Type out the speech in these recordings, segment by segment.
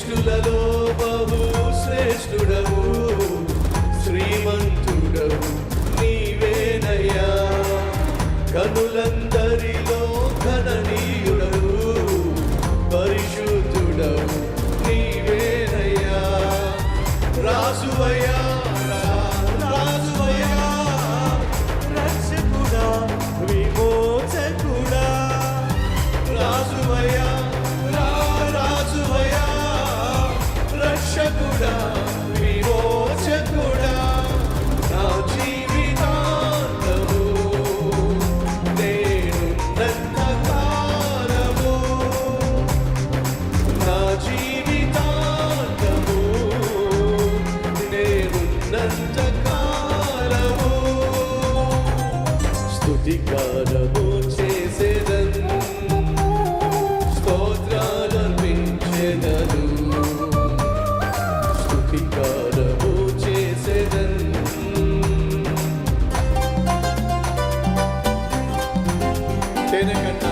శ్రేష్ఠులలో బహు శ్రేష్ఠుడవు, శ్రీమంతుడవు నీవేనయ్యా. కనులందరిలో ఘననీయుడవు, పరిశుద్ధుడవు నీవేనయ్యా. రాజువయ్యా రాజువయ్యా, రక్షకుడా విమోచకుడా. రాజువయ్యా రాజువయ్యా, రక్షకుడా విమోచకుడా. నా జీవితాంతము నేనున్నంత కాలము, నా జీవితాంతము నేనున్నంత కాలము. స్తుతిగానము చేసేదను, స్తోత్రాలర్పించెదను. స్తుతిగానము చేసేదను. తేనె కన్నా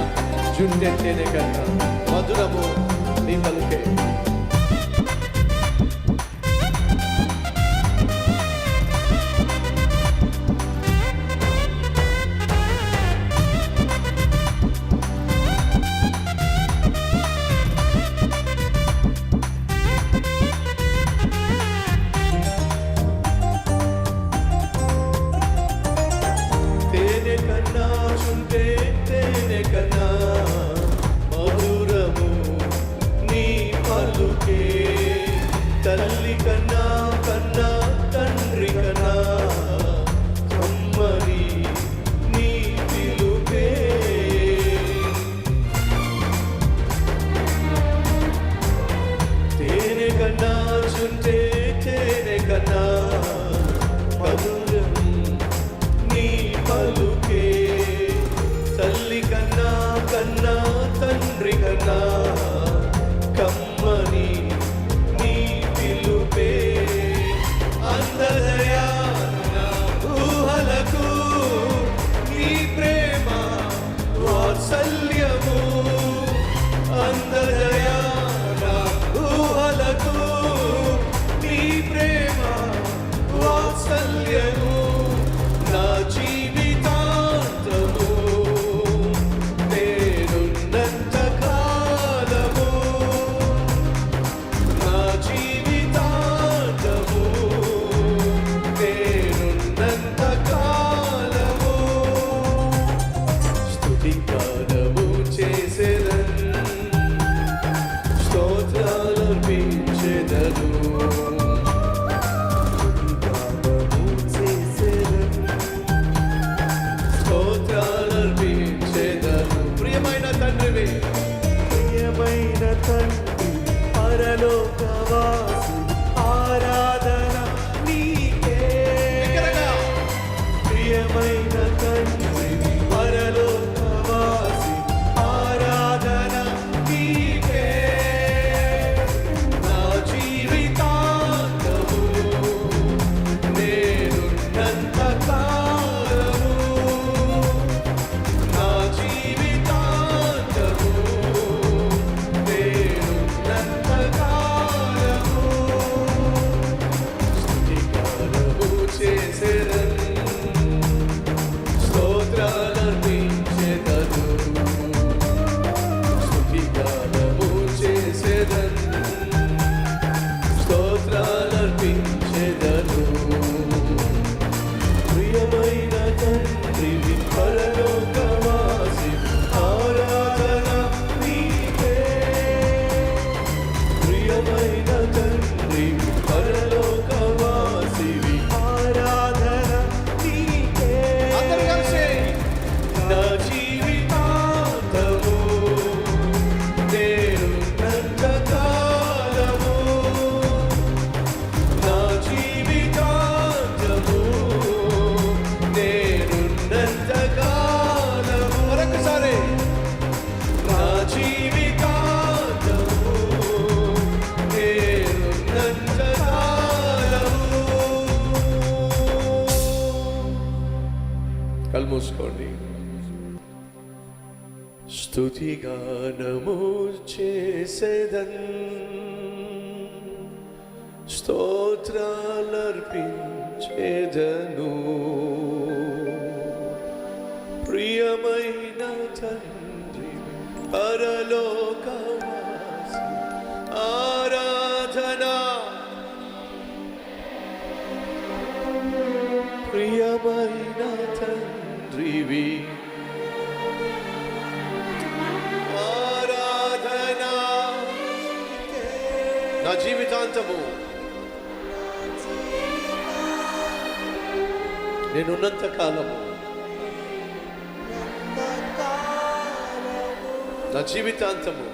జుంటె తేనె కన్నా మధురము నీ పలుకే. తేనె కన్నా జుంటె తేనె కన్నా మధురము నీ పలుకే. తల్లి కన్నా కన్నా తండ్రి కన్నా కమ్మని నీ పిలుపే. తేనె కన్నా జుంటె తేనె కన్నా మధురం నీ పలుకే. తల్లి కన్నా కన్నా తండ్రి కన్నా కమ్మని నీ పిలుపే. అందదయా నా ఊహలకు నీ ప్రేమ వాత్సల్యము. అందదయా నా ఊహలకు నీ ప్రేమ వాత్సల్యము. నా జీవితాంతము నేనున్నంత కాలము, నా జీవితాంతము నేనున్నంత కాలము. స్తుతిగానము చేసేదను, స్తోత్రాలర్పించెదను. ప్రియమైన తండ్రి పరలోకవాసి ఆరాధన నీకే. ప్రియమైన తండ్రి పరలోకవాసి ఆరాధన నీకే. నా జీవితాంతము నేనున్నంత కాలము, నా జీవితాంతము నేనున్నంత కాలము. స్తుతిగానము చేసేదను, స్తోత్రాలర్పించెదను. స్తుతిగానము చేసేదను, స్తోత్రాలర్పించెదను. ప్రియమైన తండ్రి పరలోకవాసి ఆరాధన నీకే. ప్రియమైన తండ్రి పరలోకవాసి ఆరాధన నీకే. అందరూ కలిసి నా జీవితాంతము నేనున్నంత కాలము, నా జీవితాంతము నేనున్నంత కాలము. మరొకసారి నా జీవితాంతము నేనున్నంత కాలము. కళ్ళు మూసుకోండి. స్తుతిగానము చేసేదన్ స్తోత్రాలర్పించేదను. ప్రియమైన తండ్రి పరలోకవాసి ఆరాధనా. ప్రియమైన తండ్రివి ఆరాధనా. నా జీవితాంతము నేనున్నంత కాలము, నా జీవితాంతము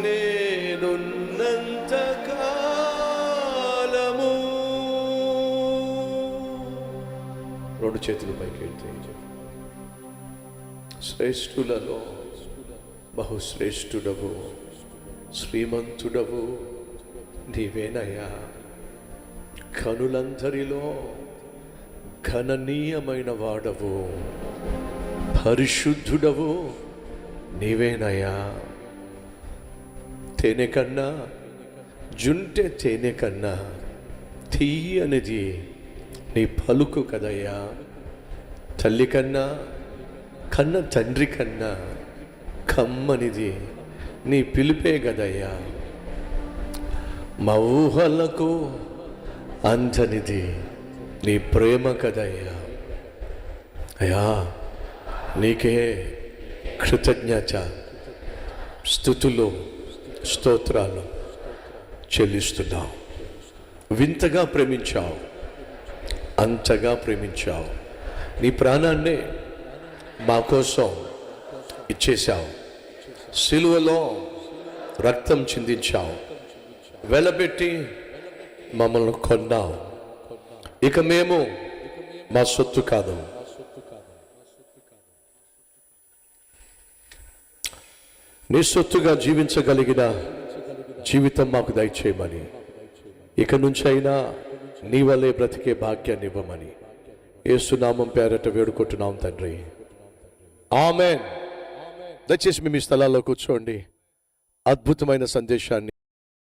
నేనున్నంత కాలము. రెండు చేతులు పైకి ఎత్తి, శ్రేష్ఠులలో బహుశ్రేష్ఠుడవు, శ్రీమంతుడవు నీవేనయ్యా. కనులందరిలో ఘననీయమైన వాడవు, పరిశుద్ధుడవు నీవేనయ్యా. తేనె కన్నా, జుంటె తేనె కన్నా తీయనిది నీ పలుకు కదయ్యా. తల్లి కన్నా, కన్న తండ్రి కన్నా కమ్మనిది నీ పిలిపే కదయ్యా. మా ఊహలకు అంతనిది నీ ప్రేమ కదయ్యా. అయ్యా నీకే కృతజ్ఞత, స్తుతులు, స్తోత్రాలు చెల్లిస్తున్నావు. వింతగా ప్రేమించావు, అంతగా ప్రేమించావు. నీ ప్రాణాన్నే మా కోసం ఇచ్చేశావు. సిలువలో రక్తం చిందించావు, వెలబెట్టి మమ్మల్ని కొన్నావు. ఇక మేము మా సొత్తు కాదు, నీ సొత్తుగా జీవించగలిగిన జీవితం మాకు దయచేయమని, ఇక నుంచి అయినా నీ వల్లే బ్రతికే భాగ్యాన్ని ఇవ్వమని యేసు నామం పేరట వేడుకుంటున్నాం తండ్రి, ఆమేన్. దయచేసి మీ స్థలాల్లో కూర్చోండి. అద్భుతమైన సందేశాన్ని